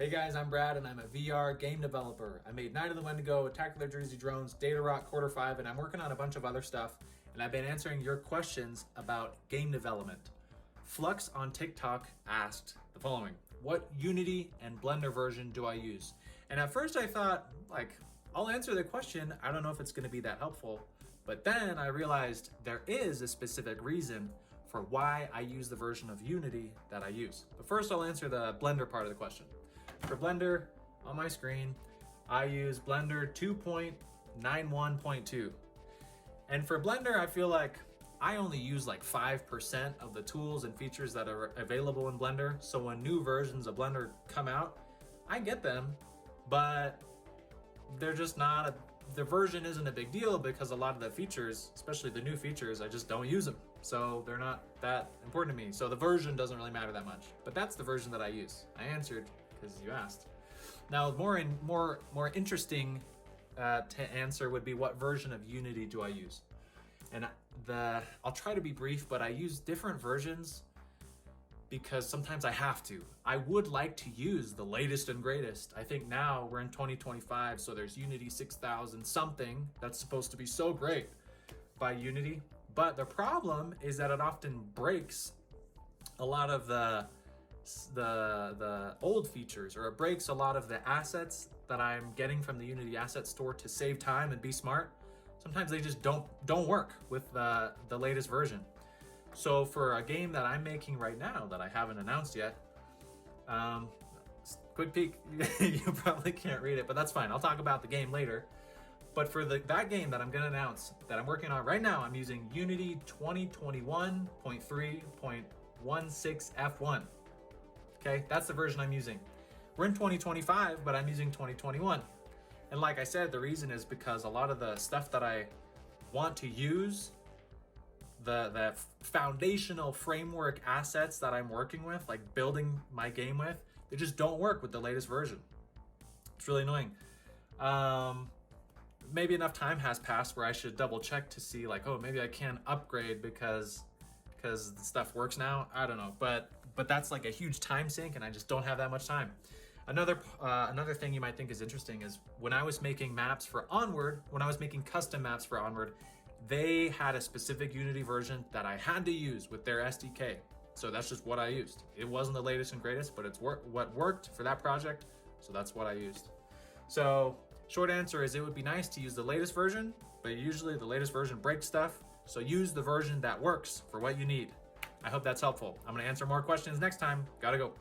Hey guys, I'm Brad and I'm a VR game developer. I made Night of the Wendigo, Attack of the Jersey Drones, Data Rock Quarter 5, and I'm working on a bunch of other stuff. And I've been answering your questions about game development. Flux on TikTok asked the following: what Unity and Blender version do I use? And at first I thought, I'll answer the question. I don't know if it's going to be that helpful. But then I realized there is a specific reason for why I use the version of Unity that I use. But first I'll answer the Blender part of the question. For Blender, on my screen, I use Blender 2.91.2. And for Blender, I feel like I only use like 5% of the tools and features that are available in Blender. So when new versions of Blender come out, I get them, but they're just the version isn't a big deal because a lot of the features, especially the new features, I just don't use them. So they're not that important to me. So the version doesn't really matter that much, but that's the version that I use. I answered because you asked. Now, more interesting to answer would be, what version of Unity do I use? And I'll try to be brief, but I use different versions because sometimes I have to. I would like to use the latest and greatest. I think now we're in 2025, so there's Unity 6000 something that's supposed to be so great by Unity. But the problem is that it often breaks a lot of the old features, or it breaks a lot of the assets that I'm getting from the Unity asset store to save time and be smart. Sometimes they just don't work with the latest version. So for a game that I'm making right now that I haven't announced yet, quick peek, you probably can't read it, but that's fine. I'll talk about the game later. But for that game that I'm gonna announce, that I'm working on right now, I'm using Unity 2021.3.16F1. Okay, that's the version I'm using. We're in 2025, but I'm using 2021. And like I said, the reason is because a lot of the stuff that I want to use, the foundational framework assets that I'm working with, like building my game with, they just don't work with the latest version. It's really annoying. Maybe enough time has passed where I should double check to see maybe I can upgrade because the stuff works now. I don't know, but that's like a huge time sink, and I just don't have that much time. Another thing you might think is interesting is when I was making maps for Onward, when I was making custom maps for Onward, they had a specific Unity version that I had to use with their SDK. So that's just what I used. It wasn't the latest and greatest, but it's what worked for that project. So that's what I used. So short answer is, it would be nice to use the latest version, but usually the latest version breaks stuff. So use the version that works for what you need. I hope that's helpful. I'm gonna answer more questions next time. Gotta go.